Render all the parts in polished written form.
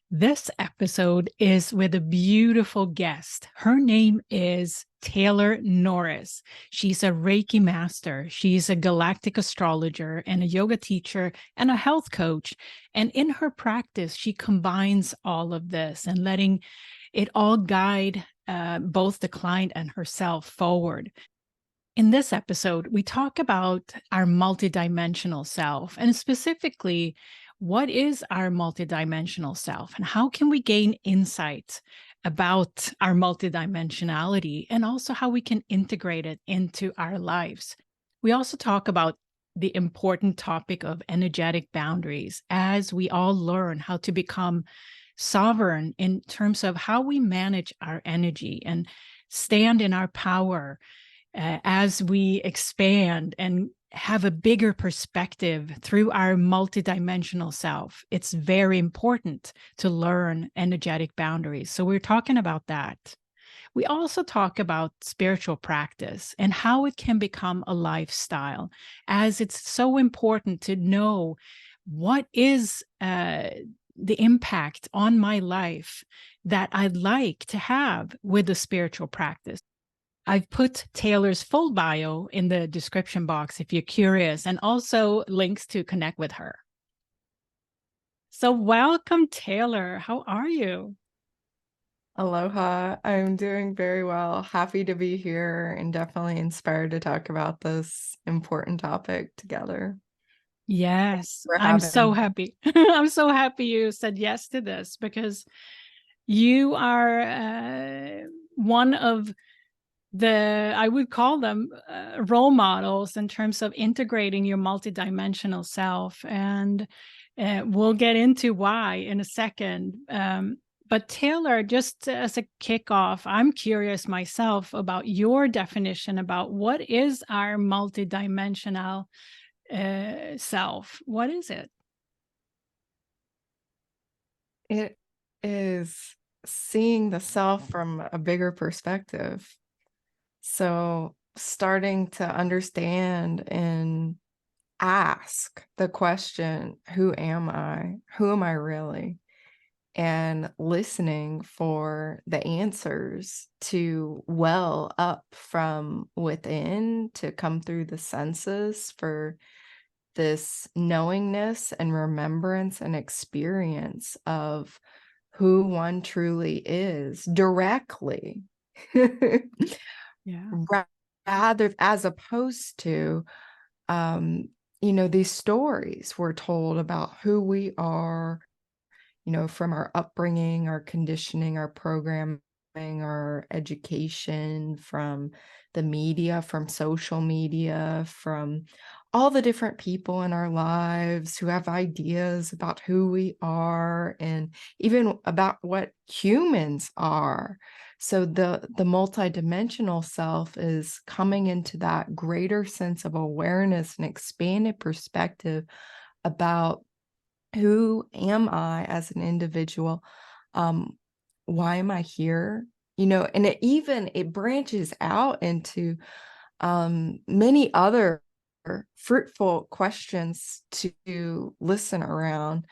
This episode is with a beautiful guest. Her name is Taylor Norris. She's a Reiki master. She's a galactic astrologer and a yoga teacher and a health coach. And in her practice, she combines all of this and letting it all guide both the client and herself forward. In this episode, we talk about our multidimensional self, and specifically, what is our multidimensional self and how can we gain insight about our multidimensionality and also how we can integrate it into our lives. We also talk about the important topic of energetic boundaries as we all learn how to become sovereign in terms of how we manage our energy and stand in our power as we expand and have a bigger perspective through our multidimensional self. It's very important to learn energetic boundaries. So we're talking about that. We also talk about spiritual practice and how it can become a lifestyle, as it's so important to know what is the impact on my life that I'd like to have with the spiritual practice. I've put Taylor's full bio in the description box if you're curious, and also links to connect with her. So welcome, Taylor. How are you? Aloha. I'm doing very well. Happy to be here and definitely inspired to talk about this important topic together. Yes, We're I'm so having happy. I'm so happy you said yes to this because you are one of I would call them role models in terms of integrating your multidimensional self. And we'll get into why in a second. But Taylor, just as a kickoff, I'm curious myself about your definition about what is our multidimensional self? What is it? it is seeing the self from a bigger perspective. So starting to understand and ask the question, who am I? Who am I really? And listening for the answers to well up from within to come through the senses for this knowingness and remembrance and experience of who one truly is directly. Yeah. Rather, as opposed to these stories we're told about who we are, from our upbringing, our conditioning, our programming, our education, from the media, from social media, from all the different people in our lives who have ideas about who we are and even about what humans are. So the multidimensional self is coming into that greater sense of awareness and expanded perspective about who am I as an individual? Why am I here? And it branches out into many other fruitful questions to listen around,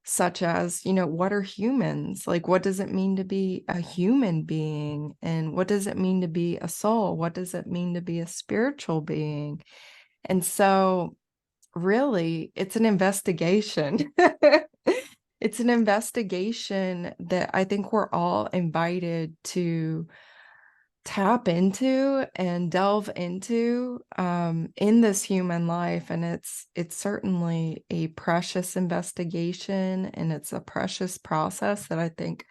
such as, what are humans? Like, what does it mean to be a human being? And what does it mean to be a soul? What does it mean to be a spiritual being? And so really, it's an investigation. It's an investigation that I think we're all invited to tap into and delve into in this human life. And it's certainly a precious investigation, and it's a precious process that I think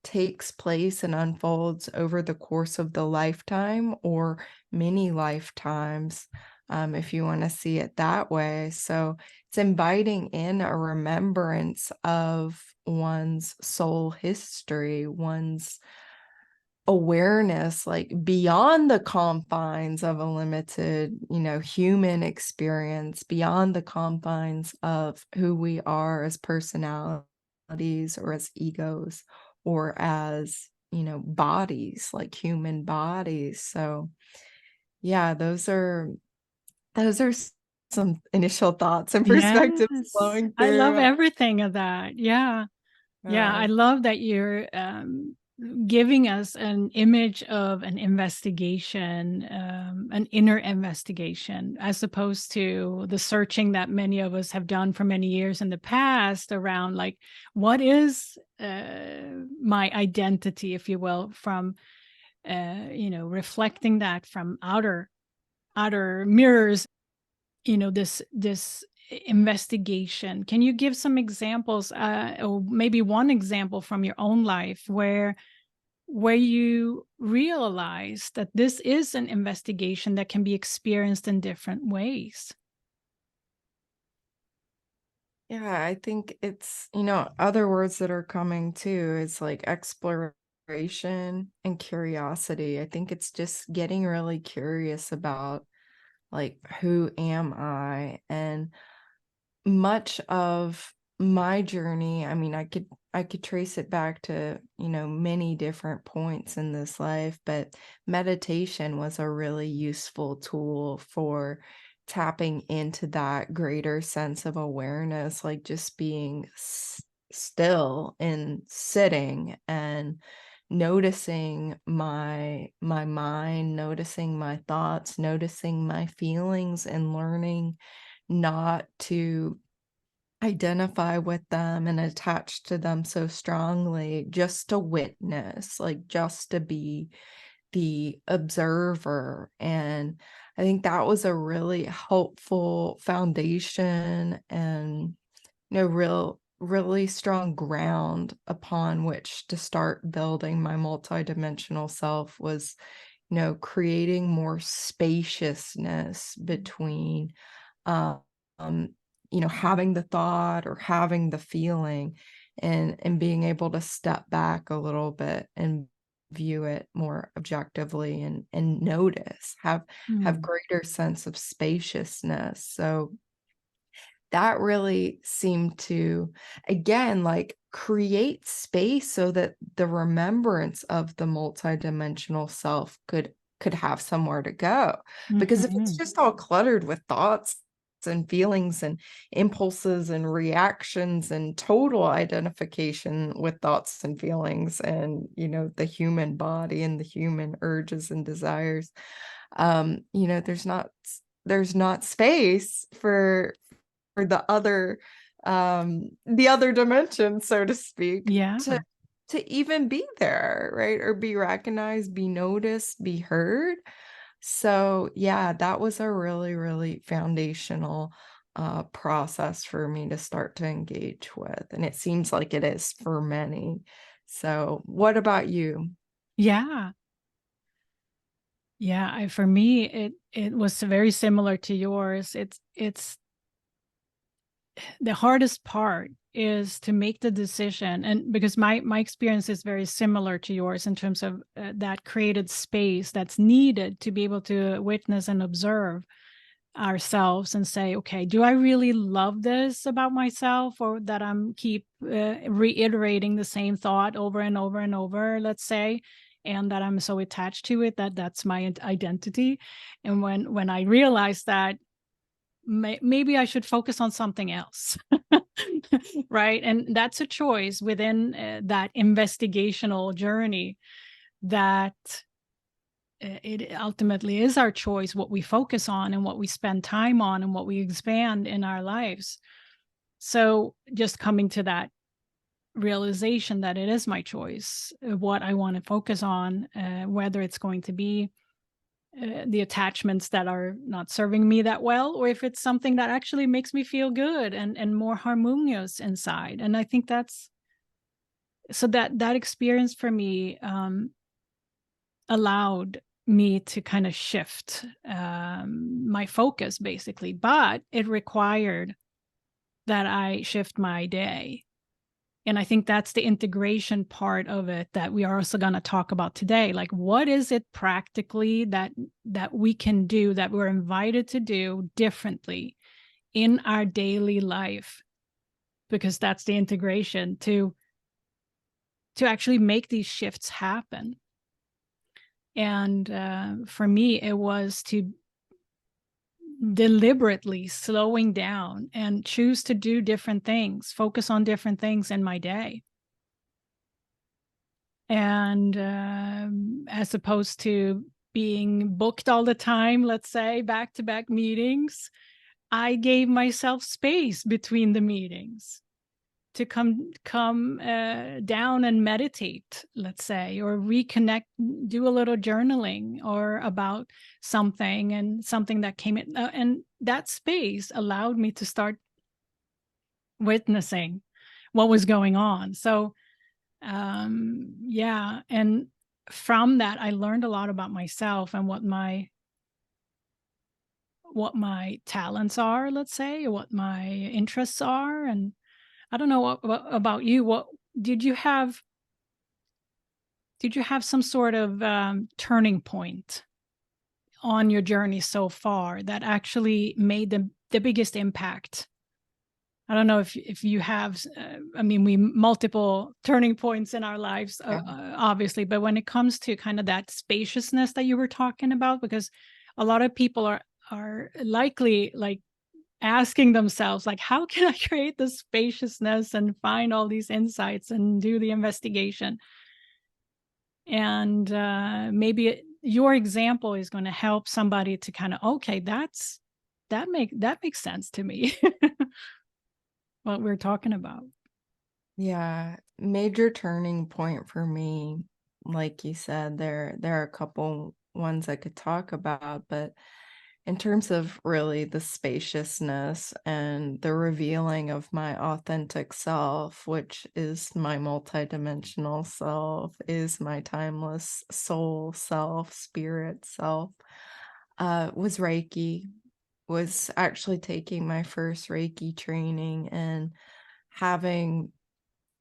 takes place and unfolds over the course of the lifetime or many lifetimes, if you want to see it that way. So it's inviting in a remembrance of one's soul history, one's awareness, like beyond the confines of a limited, human experience, beyond the confines of who we are as personalities or as egos or as, bodies, like human bodies. So yeah, those are some initial thoughts and perspectives Yes. flowing I love through. everything of that. Yeah. Yeah, I love that you're giving us an image of an investigation, an inner investigation, as opposed to the searching that many of us have done for many years in the past around, like, what is my identity, if you will, from, reflecting that from outer mirrors, this investigation. Can you give some examples, or maybe one example from your own life where you realize that this is an investigation that can be experienced in different ways? Yeah, I think it's, other words that are coming too is like exploration and curiosity. I think it's just getting really curious about, like, who am I? And much of my journey, I mean, I could trace it back to, many different points in this life, but meditation was a really useful tool for tapping into that greater sense of awareness, like just being still and sitting and noticing my mind, noticing my thoughts, noticing my feelings, and learning not to identify with them and attach to them so strongly, just to witness, like just to be the observer. And I think that was a really helpful foundation, and really strong ground upon which to start building my multidimensional self. Was, creating more spaciousness between um, having the thought or having the feeling, and being able to step back a little bit and view it more objectively, and notice, have Mm. greater sense of spaciousness. So that really seemed to, again, like, create space so that the remembrance of the multidimensional self could have somewhere to go. Because if it's Mhm. just all cluttered with thoughts and feelings and impulses and reactions and total identification with thoughts and feelings, and, the human body and the human urges and desires, there's not space for the other dimension, so to speak, Yeah. to even be there, right? Or be recognized, be noticed, be heard. So yeah, that was a really, really foundational process for me to start to engage with. And it seems like it is for many. So what about you? Yeah. Yeah, for me, it was very similar to yours. It's the hardest part is to make the decision, and because my experience is very similar to yours in terms of that created space that's needed to be able to witness and observe ourselves and say, okay, do I really love this about myself, or that I'm keep reiterating the same thought over and over and over, let's say, and that I'm so attached to it that that's my identity. And when I realized that, maybe I should focus on something else. Right. And that's a choice within that investigational journey, that it ultimately is our choice what we focus on and what we spend time on and what we expand in our lives. So just coming to that realization that it is my choice, what I want to focus on, whether it's going to be the attachments that are not serving me that well, or if it's something that actually makes me feel good and more harmonious inside. And I think that's, so that experience for me allowed me to kind of shift my focus, basically, but it required that I shift my day. And I think that's the integration part of it that we are also going to talk about today. Like, what is it practically that we can do, that we're invited to do differently in our daily life? Because that's the integration to actually make these shifts happen. And for me, it was to deliberately slowing down and choose to do different things, focus on different things in my day. And as opposed to being booked all the time, let's say back-to-back meetings, I gave myself space between the meetings to come down and meditate, let's say, or reconnect, do a little journaling or about something, and something that came in, and that space allowed me to start witnessing what was going on. So yeah, and from that I learned a lot about myself and what my talents are, let's say, or what my interests are. And I don't know what about you. What did you have? Did you have some sort of turning point on your journey so far that actually made the biggest impact? I don't know if you have. I mean, we multiple turning points in our lives, Yeah. obviously, but when it comes to kind of that spaciousness that you were talking about, because a lot of people are likely like asking themselves, like, how can I create this spaciousness and find all these insights and do the investigation? And maybe your example is going to help somebody to kind of, okay, that makes sense to me. What we're talking about. Yeah, major turning point for me, like you said, there are a couple ones I could talk about, but in terms of really the spaciousness and the revealing of my authentic self, which is my multidimensional self, is my timeless soul self, spirit self, was Reiki, was actually taking my first Reiki training and having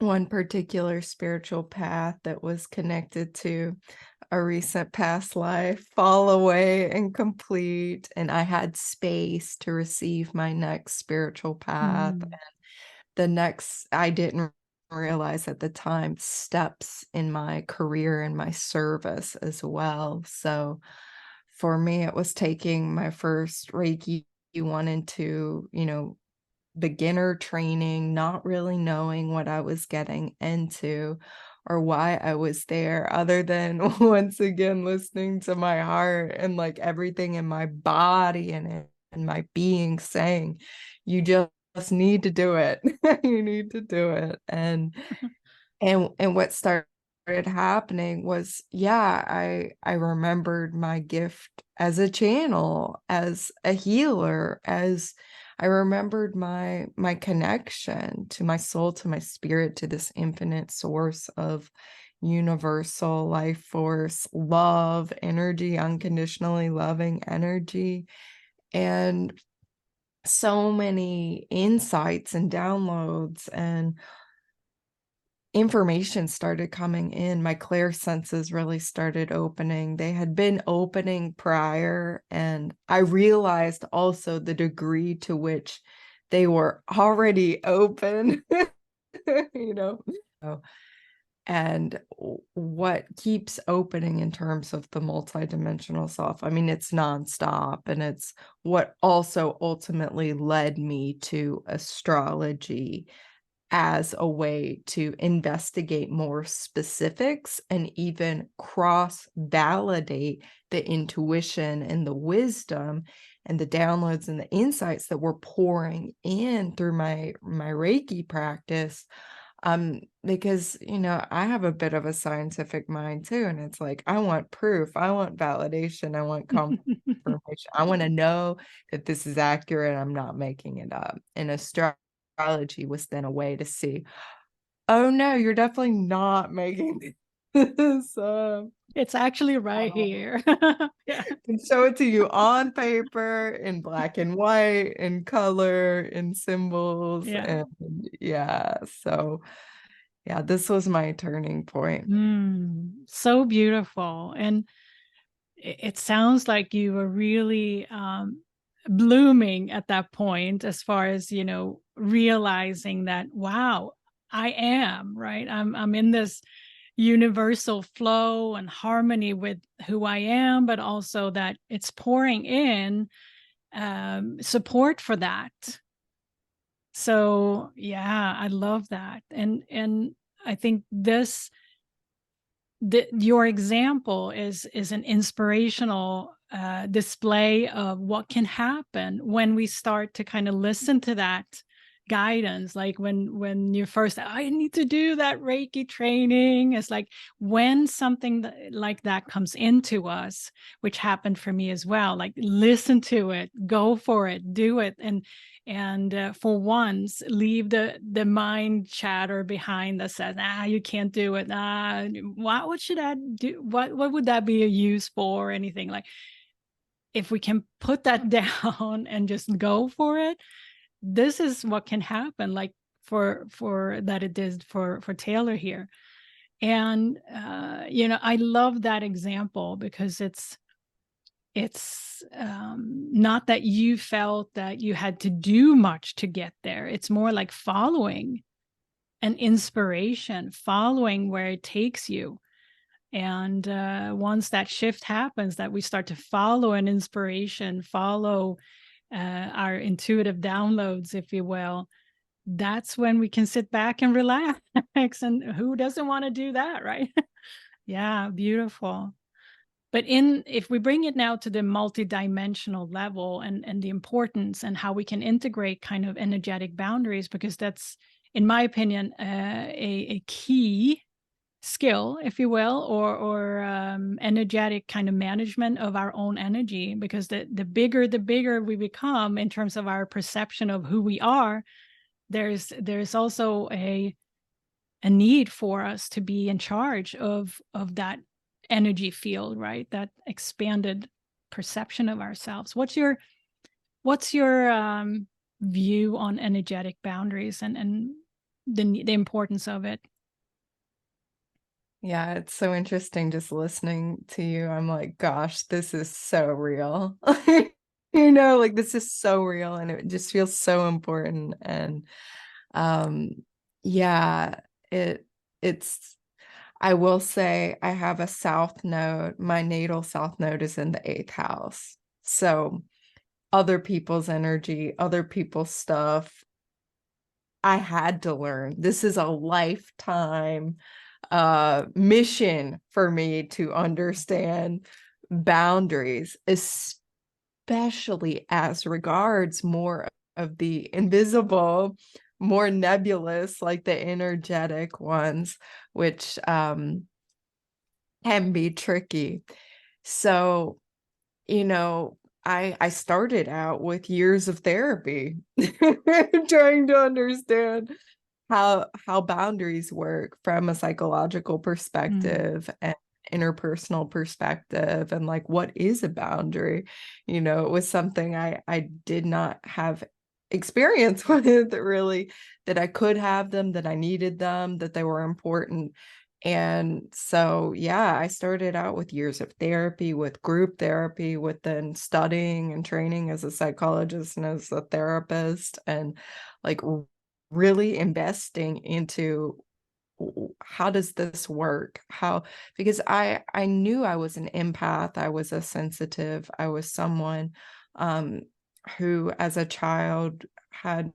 one particular spiritual path that was connected to a recent past life fall away and complete, and I had space to receive my next spiritual path. Mm. The next, I didn't realize at the time, steps in my career and my service as well. So for me, it was taking my first Reiki 1 and 2, beginner training, not really knowing what I was getting into or why I was there, other than once again listening to my heart and like everything in my body and my being saying, you just need to do it. You need to do it. And what started happening was, yeah, I remembered my gift as a channel, as a healer, as I remembered my connection to my soul, to my spirit, to this infinite source of universal life force, love, energy, unconditionally loving energy, and so many insights and downloads and information started coming in. My clairsenses really started opening. They had been opening prior, and I realized also the degree to which they were already open, you know. So, and what keeps opening in terms of the multidimensional self, I mean, it's nonstop, and it's what also ultimately led me to astrology as a way to investigate more specifics and even cross-validate the intuition and the wisdom and the downloads and the insights that were pouring in through my Reiki practice. Because, I have a bit of a scientific mind too, and it's like, I want proof, I want validation, I want confirmation. I want to know that this is accurate, I'm not making it up. And astrology was then a way to see, oh no, you're definitely not making this up. It's actually right here. Yeah. And show it to you on paper, in black and white, in color, in symbols. Yeah. And yeah, so yeah, this was my turning point. So beautiful. And it sounds like you were really blooming at that point, as far as, realizing that, wow, I am, right? I'm in this universal flow and harmony with who I am, but also that it's pouring in support for that. So yeah, I love that. And I think this your example is an inspirational display of what can happen when we start to kind of listen to that guidance. Like when you first, I need to do that Reiki training. It's like when something like that comes into us, which happened for me as well, like listen to it, go for it, do it. And for once, leave the mind chatter behind that says, you can't do it. What should I do? What would that be a use for? Or anything. Like, if we can put that down and just go for it, this is what can happen. Like for that it did for Taylor here. And I love that example because it's not that you felt that you had to do much to get there. It's more like following an inspiration, following where it takes you. And once that shift happens, that we start to follow an inspiration, follow our intuitive downloads, if you will, that's when we can sit back and relax. And who doesn't want to do that, right? Yeah, beautiful. But if we bring it now to the multidimensional level and the importance and how we can integrate kind of energetic boundaries, because that's, in my opinion, a key skill, if you will, or energetic kind of management of our own energy. Because the bigger we become in terms of our perception of who we are, there's also a need for us to be in charge of that energy field, right? That expanded perception of ourselves. What's your view on energetic boundaries and the importance of it? Yeah, it's so interesting just listening to you. I'm like, gosh, this is so real. Like this is so real and it just feels so important. And um yeah, it's I will say I have a south node. My natal south node is in the 8th house. So other people's energy, other people's stuff, I had to learn. This is a lifetime mission for me to understand boundaries, especially as regards more of the invisible, more nebulous, like the energetic ones, which can be tricky. So, I started out with years of therapy trying to understand how boundaries work from a psychological perspective and interpersonal perspective, and like what is a boundary. It was something I did not have experience with, really, that I could have them, that I needed them, that they were important. And so, yeah, I started out with years of therapy, with group therapy, with then studying and training as a psychologist and as a therapist, and like really investing into how does this work? Because I knew I was an empath, I was a sensitive, I was someone who as a child had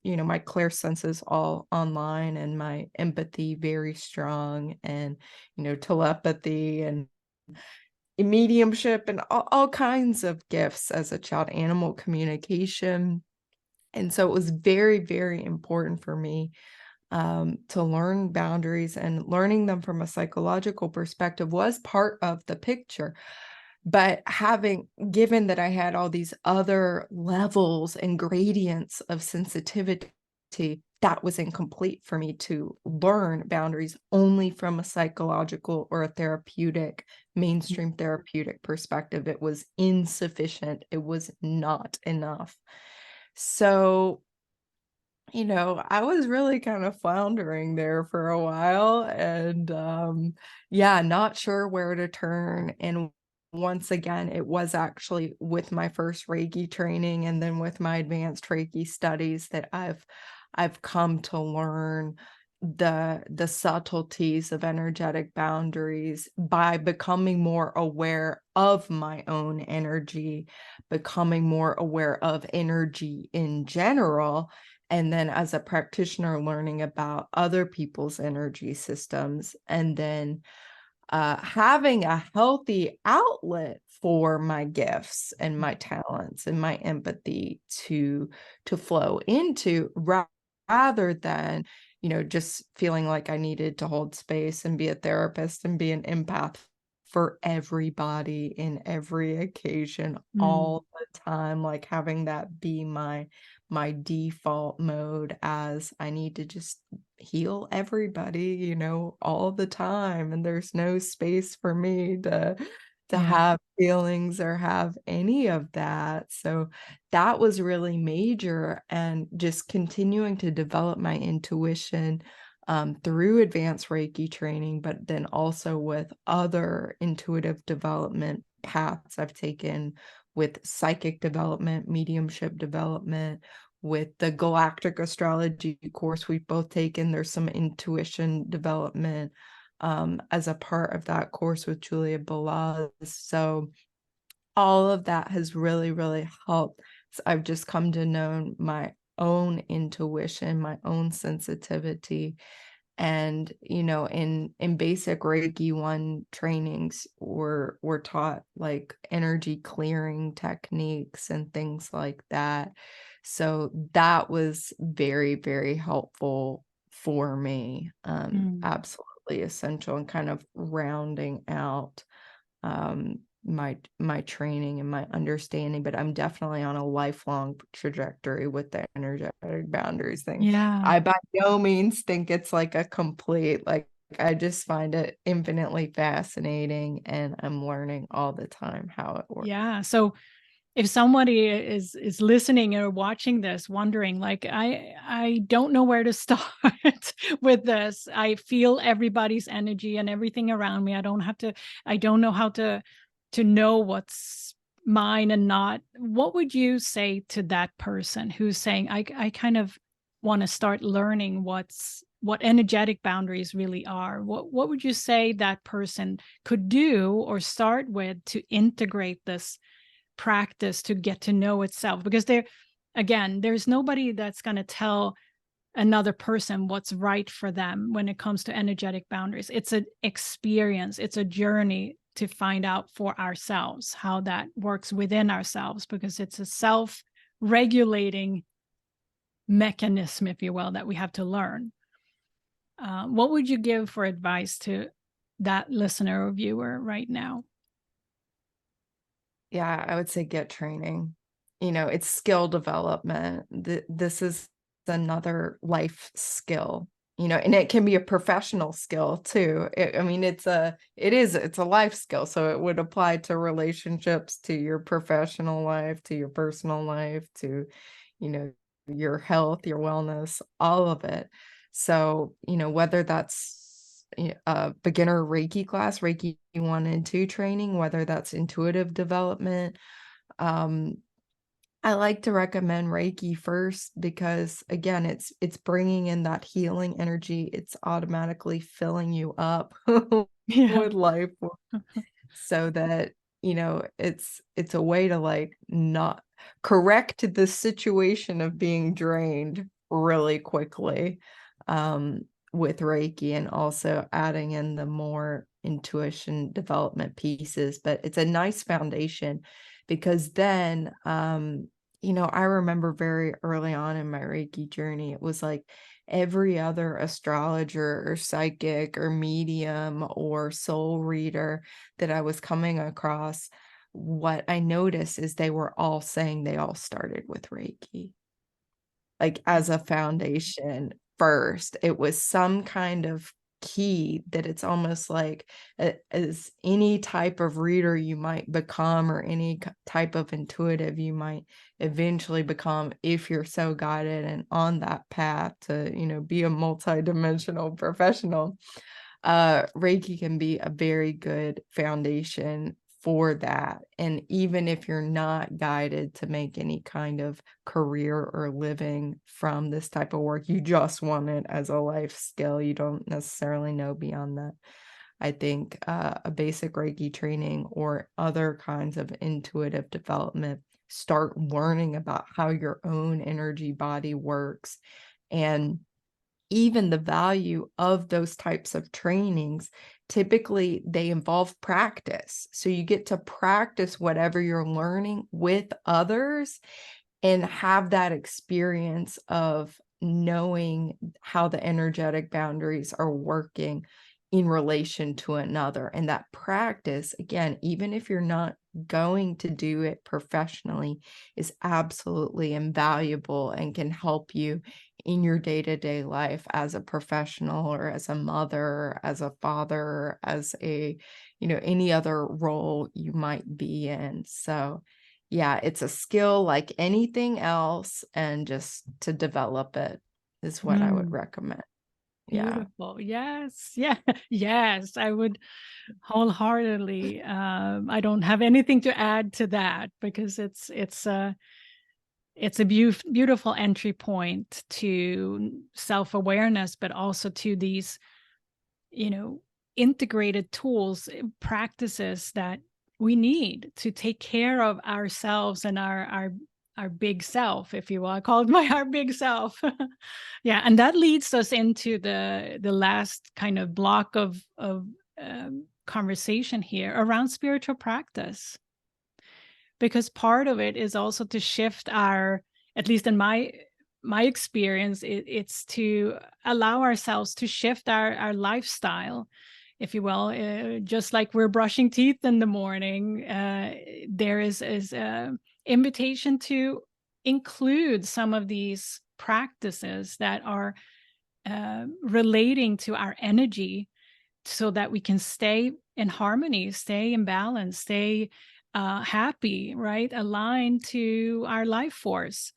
my clear senses all online and my empathy very strong, and telepathy and mediumship and all kinds of gifts as a child, animal communication. And so it was very, very important for me to learn boundaries, and learning them from a psychological perspective was part of the picture. But given that I had all these other levels and gradients of sensitivity, that was incomplete for me to learn boundaries only from a psychological or a therapeutic, mainstream therapeutic perspective. It was insufficient. It was not enough. So, I was really kind of floundering there for a while, and yeah, not sure where to turn. And once again, it was actually with my first Reiki training and then with my advanced Reiki studies that I've come to learn the subtleties of energetic boundaries by becoming more aware of my own energy, becoming more aware of energy in general, and then as a practitioner learning about other people's energy systems, and then having a healthy outlet for my gifts and my talents and my empathy to flow into, rather than, just feeling like I needed to hold space and be a therapist and be an empath for everybody in every occasion Mm. all the time, like having that be my default mode, as I need to just heal everybody, all the time, and there's no space for me to Yeah. have feelings or have any of that. So that was really major, and just continuing to develop my intuition through advanced Reiki training, but then also with other intuitive development paths I've taken, with psychic development, mediumship development, with the Galactic Astrology course we've both taken. There's some intuition development as a part of that course with Julia Balaz. So all of that has really, really helped. So I've just come to know my own intuition, my own sensitivity. And, in basic Reiki 1 trainings, we're taught like energy clearing techniques and things like that. So that was very, very helpful for me. Mm. Absolutely essential, and kind of rounding out my training and my understanding. But I'm definitely on a lifelong trajectory with the energetic boundaries thing. Yeah. I by no means think it's like a complete, like, I just find it infinitely fascinating, and I'm learning all the time how it works. Yeah. So if somebody is listening or watching this wondering, like, I don't know where to start with this. I feel everybody's energy and everything around me. I don't know how to know what's mine and not. What would you say to that person who's saying, I kind of want to start learning what energetic boundaries really are? What would you say that person could do or start with to integrate this practice to get to know itself? Because there's nobody that's going to tell another person what's right for them when it comes to energetic boundaries. It's an experience, it's a journey to find out for ourselves how that works within ourselves, because it's a self-regulating mechanism, if you will, that we have to learn. What would you give for advice to that listener or viewer right now? Yeah, I would say get training. It's skill development. This is another life skill, and it can be a professional skill too. I mean, it's a life skill. So it would apply to relationships, to your professional life, to your personal life, to, you know, your health, your wellness, all of it. So, whether that's a beginner Reiki class, Reiki 1 and 2 training, whether that's intuitive development, um, I like to recommend Reiki first, because again, it's bringing in that healing energy. It's automatically filling you up Yeah. with life, so that, it's a way to, like, not correct the situation of being drained really quickly, um, with Reiki, and also adding in the more intuition development pieces. But it's a nice foundation, because then, I remember very early on in my Reiki journey, it was like every other astrologer or psychic or medium or soul reader that I was coming across, what I noticed is they were all saying they all started with Reiki, like, as a foundation first. It was some kind of key that it's almost like, as any type of reader you might become, or any type of intuitive you might eventually become, if you're so guided and on that path to, be a multidimensional professional. Reiki can be a very good foundation for that. And even if you're not guided to make any kind of career or living from this type of work, you just want it as a life skill, you don't necessarily know beyond that. I think a basic Reiki training or other kinds of intuitive development, start learning about how your own energy body works, and even the value of those types of trainings, typically they involve practice. So you get to practice whatever you're learning with others and have that experience of knowing how the energetic boundaries are working in relation to another. And that practice, again, even if you're not going to do it professionally, is absolutely invaluable and can help you in your day-to-day life as a professional or as a mother, as a father, as a, any other role you might be in. So yeah, it's a skill like anything else, and just to develop it is what I would Mm, recommend. Yeah. beautiful. Yes. Yeah. Yes. I would wholeheartedly. I don't have anything to add to that because it's a beautiful entry point to self-awareness, but also to these, you know, integrated tools, practices that we need to take care of ourselves and our big self, if you will. I call it our big self. Yeah, and that leads us into the last kind of block of conversation here around spiritual practice, because part of it is also to shift our, at least in my experience, it's to allow ourselves to shift our lifestyle, if you will. Just like we're brushing teeth in the morning, there is a invitation to include some of these practices that are relating to our energy, so that we can stay in harmony, stay in balance, stay happy, right? Aligned to our life force.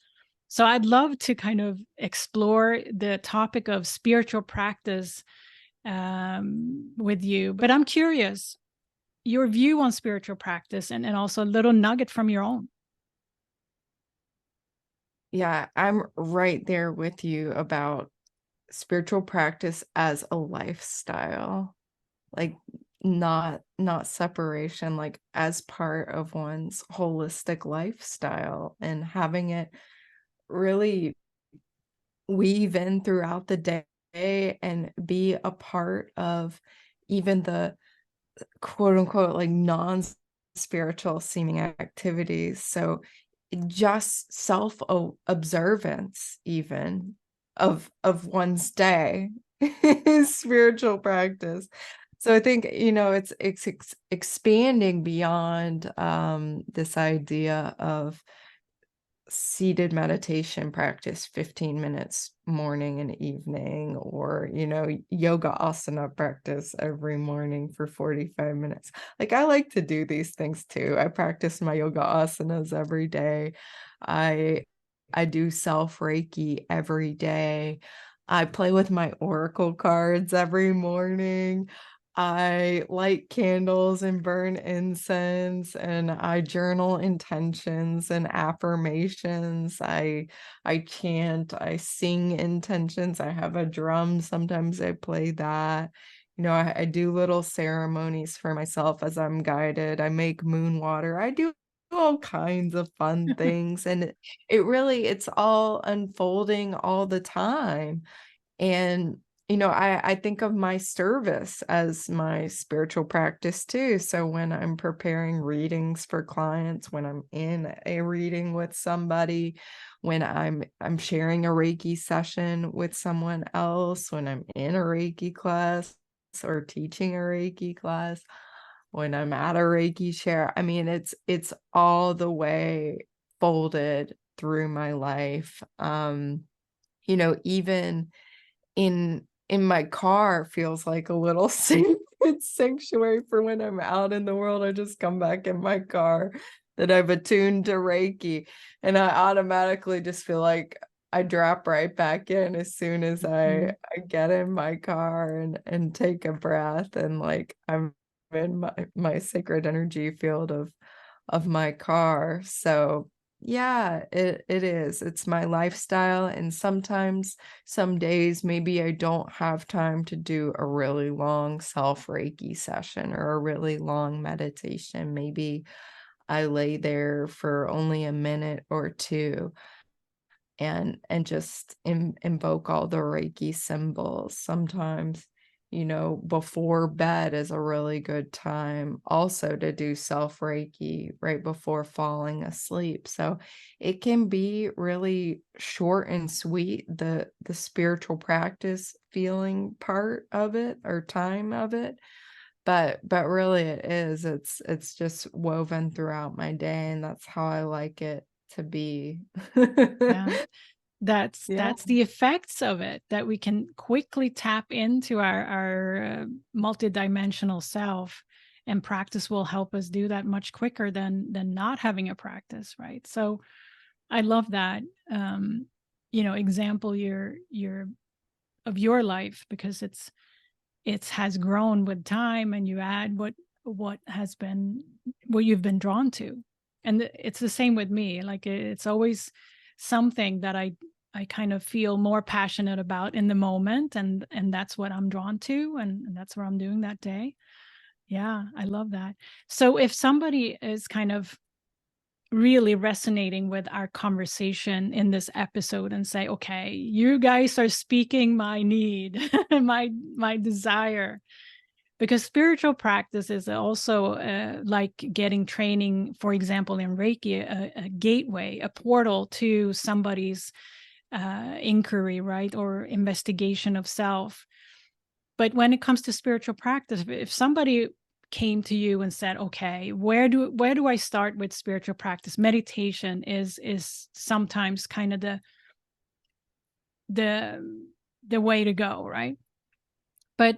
So I'd love to kind of explore the topic of spiritual practice with you. But I'm curious, your view on spiritual practice, and also a little nugget from your own. Yeah, I'm right there with you about spiritual practice as a lifestyle. Like, not separation, like as part of one's holistic lifestyle, and having it really weave in throughout the day and be a part of even the quote unquote like non-spiritual seeming activities. So just self observance even of one's day is spiritual practice. So I think, it's expanding beyond this idea of seated meditation practice 15 minutes morning and evening, or yoga asana practice every morning for 45 minutes. Like, I like to do these things too. I practice my yoga asanas every day. I do self reiki every day. I play with my oracle cards every morning. I light candles and burn incense, and I journal intentions and affirmations. I chant, I sing intentions. I have a drum. Sometimes I play that. I do little ceremonies for myself as I'm guided. I make moon water. I do all kinds of fun things. And it's all unfolding all the time. And, I think of my service as my spiritual practice too. So when I'm preparing readings for clients, when I'm in a reading with somebody, when I'm sharing a Reiki session with someone else, when I'm in a Reiki class or teaching a Reiki class, when I'm at a Reiki chair, I mean, it's all the way folded through my life. Even in my car feels like a little sanctuary for when I'm out in the world. I just come back in my car that I've attuned to Reiki, and I automatically just feel like I drop right back in as soon as Mhm. I get in my car and take a breath, and like I'm in my sacred energy field of my car. So yeah, it is. It's my lifestyle. And sometimes, some days, maybe I don't have time to do a really long self Reiki session or a really long meditation. Maybe I lay there for only a minute or two. and just invoke all the Reiki symbols. Sometimes, before bed is a really good time also to do self Reiki right before falling asleep. So it can be really short and sweet, the spiritual practice feeling part of it or time of it. But really it is. It's just woven throughout my day, and that's how I like it to be. Yeah. Yeah. That's the effects of it, that we can quickly tap into our multidimensional self, and practice will help us do that much quicker than not having a practice, right? So I love that example your of your life, because it has grown with time, and you add what has been what you've been drawn to. And it's the same with me. Like, it's always something that I kind of feel more passionate about in the moment, and that's what I'm drawn to, and that's what I'm doing that day. Yeah, I love that. So if somebody is kind of really resonating with our conversation in this episode and say, okay, you guys are speaking my need, my desire, because spiritual practice is also like getting training, for example, in Reiki, a gateway, a portal to somebody's inquiry, right, or investigation of self. But when it comes to spiritual practice, if somebody came to you and said, okay, where do I start with spiritual practice? Meditation is sometimes kind of the way to go, right? But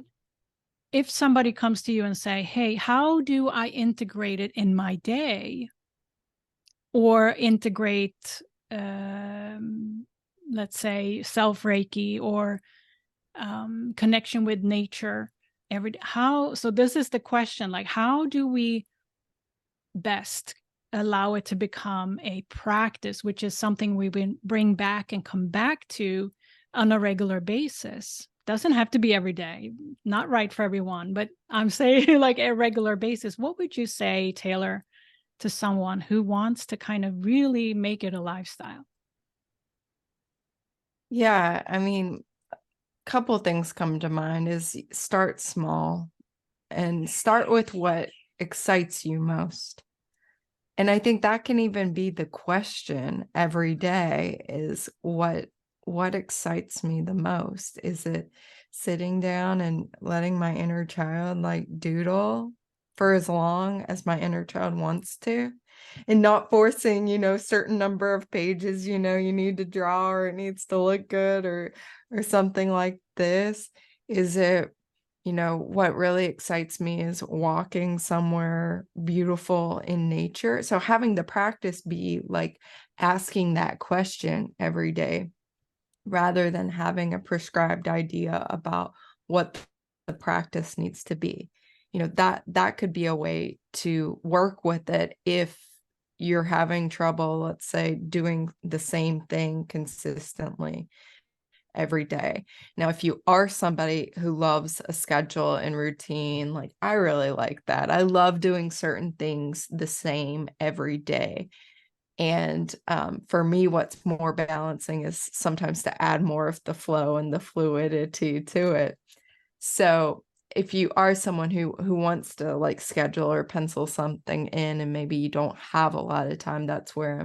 if somebody comes to you and say, hey, how do I integrate it in my day, or integrate let's say self Reiki, or connection with nature so this is the question, like, how do we best allow it to become a practice, which is something we bring back and come back to on a regular basis? Doesn't have to be every day, not right for everyone, but I'm saying like a regular basis. What would you say, Taylor, to someone who wants to kind of really make it a lifestyle? Yeah, I mean, a couple of things come to mind is start small and start with what excites you most. And I think that can even be the question every day, is what excites me the most? Is it sitting down and letting my inner child like doodle for as long as my inner child wants to, and not forcing, certain number of pages, you need to draw, or it needs to look good, or something like this? Is it, what really excites me is walking somewhere beautiful in nature. So having the practice be like asking that question every day, rather than having a prescribed idea about what the practice needs to be. That could be a way to work with it if you're having trouble, let's say, doing the same thing consistently every day. Now, if you are somebody who loves a schedule and routine, like I really like that. I love doing certain things the same every day. And for me, what's more balancing is sometimes to add more of the flow and the fluidity to it. So if you are someone who wants to like schedule or pencil something in, and maybe you don't have a lot of time, that's where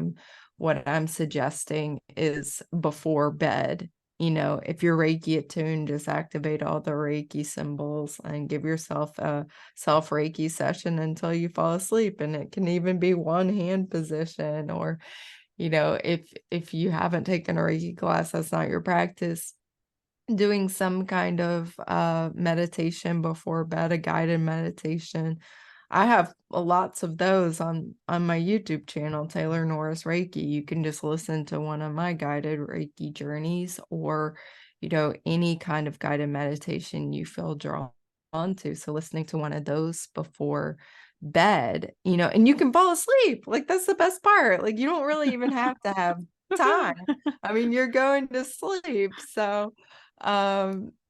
what I'm suggesting is before bed. If you're Reiki attuned, just activate all the Reiki symbols and give yourself a self Reiki session until you fall asleep. And it can even be one hand position, or, if you haven't taken a Reiki class, that's not your practice, doing some kind of meditation before bed, a guided meditation. I have lots of those on my YouTube channel, Taylor Norris Reiki. You can just listen to one of my guided Reiki journeys, or any kind of guided meditation you feel drawn to. So listening to one of those before bed, and you can fall asleep. Like, that's the best part. Like, you don't really even have to have time. I mean, you're going to sleep. So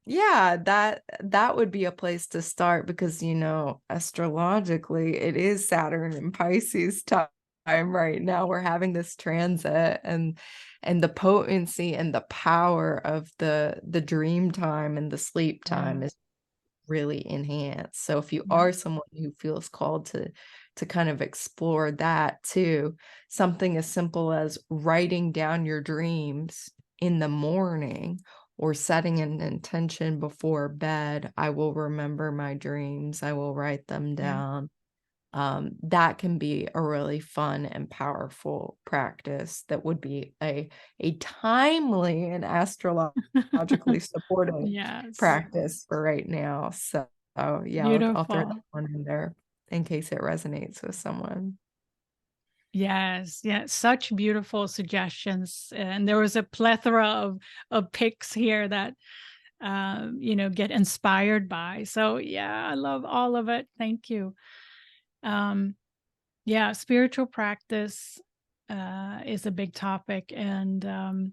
yeah, that would be a place to start, because astrologically it is Saturn and Pisces time. right now. We're having this transit, and the potency and the power of the dream time and the sleep Yeah. time is really enhanced. So if you Yeah. are someone who feels called to kind of explore that too, something as simple as writing down your dreams in the morning or setting an intention before bed. I will remember my dreams. I will write them Yeah. down. That can be a really fun and powerful practice that would be a timely and astrologically supported Yes. practice for right now. So, yeah, I'll throw that Beautiful. one in there in case it resonates with someone. Yes, yeah, such beautiful suggestions, and there was a plethora of picks here that get inspired by. So yeah, I love all of it. Thank you. Um, yeah, spiritual practice is a big topic, and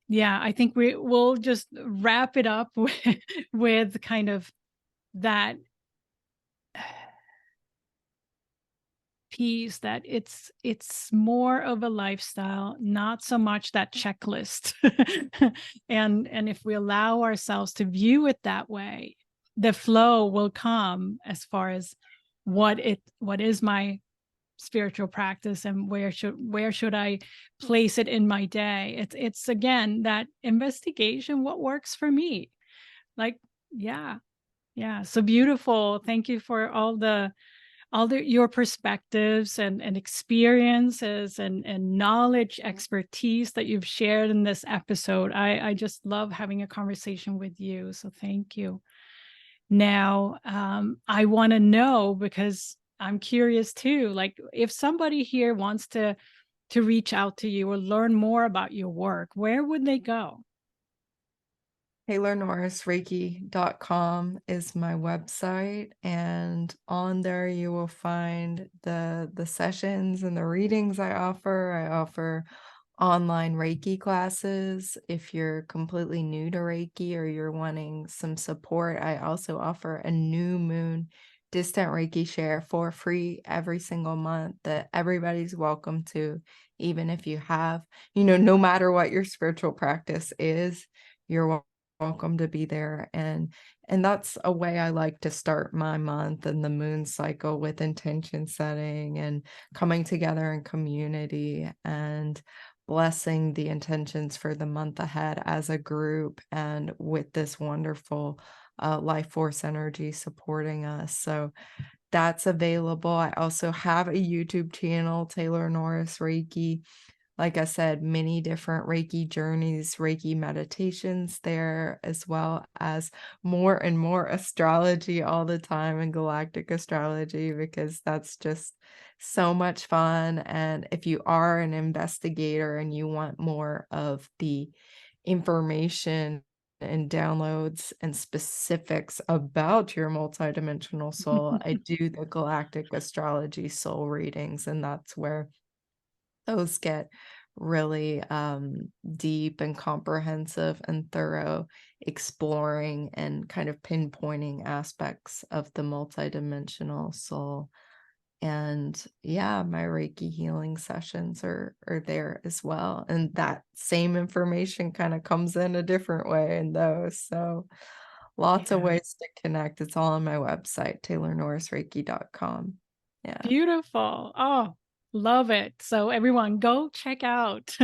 yeah, I think we'll just wrap it up with kind of that piece that it's more of a lifestyle, not so much that checklist. And if we allow ourselves to view it that way, the flow will come as far as what is my spiritual practice, and where should I place it in my day. It's again that investigation, what works for me. Like, yeah, yeah, so beautiful. Thank you for all your perspectives and experiences and knowledge, expertise that you've shared in this episode. I just love having a conversation with you, so thank you. Now, I want to know, because I'm curious too, like if somebody here wants to reach out to you or learn more about your work, where would they go? TaylorNorrisReiki.com is my website, and on there you will find the sessions and the readings I offer. I offer online Reiki classes. If you're completely new to Reiki or you're wanting some support, I also offer a new moon distant Reiki share for free every single month that everybody's welcome to, even if you have, no matter what your spiritual practice is, you're welcome to be there. And that's a way I like to start my month and the moon cycle, with intention setting and coming together in community and blessing the intentions for the month ahead as a group, and with this wonderful life force energy supporting us. So that's available. I also have a YouTube channel, Taylor Norris Reiki. Like I said, many different Reiki journeys, Reiki meditations there, as well as more and more astrology all the time, and galactic astrology, because that's just so much fun. And if you are an investigator and you want more of the information and downloads and specifics about your multidimensional soul, I do the Galactic Astrology Soul Readings, and that's where those get really deep and comprehensive and thorough, exploring and kind of pinpointing aspects of the multidimensional soul. And yeah, my Reiki healing sessions are there as well. And that same information kind of comes in a different way in those. So lots of Yeah. ways to connect. It's all on my website, taylornorrisreiki.com. Yeah. Beautiful. Oh, love it. So everyone go check out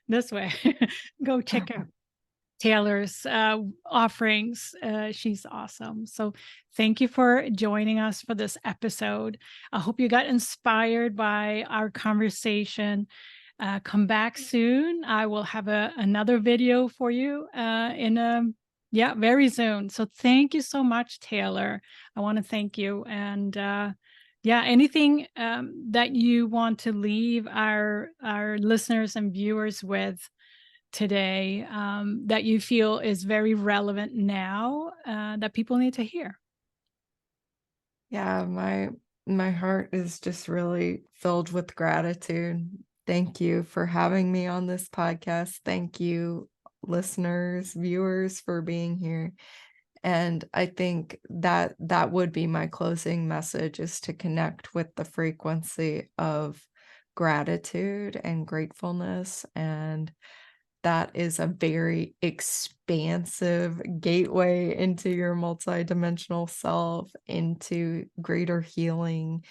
this way. Go check out Taylor's offerings. She's awesome. So thank you for joining us for this episode. I hope you got inspired by our conversation. Come back soon. I will have another video for you very soon. So thank you so much, Taylor. I want to thank you. And anything that you want to leave our listeners and viewers with today, that you feel is very relevant now, that people need to hear? Yeah, my heart is just really filled with gratitude. Thank you for having me on this podcast. Thank you, listeners, viewers, for being here. And I think that that would be my closing message, is to connect with the frequency of gratitude and gratefulness. And that is a very expansive gateway into your multidimensional self, into greater healing,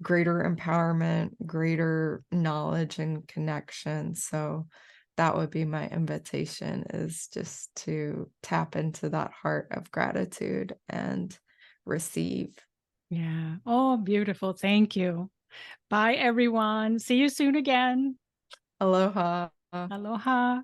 greater empowerment, greater knowledge and connection. So that would be my invitation, is just to tap into that heart of gratitude and receive. Yeah. Oh, beautiful. Thank you. Bye, everyone. See you soon again. Aloha. Aloha.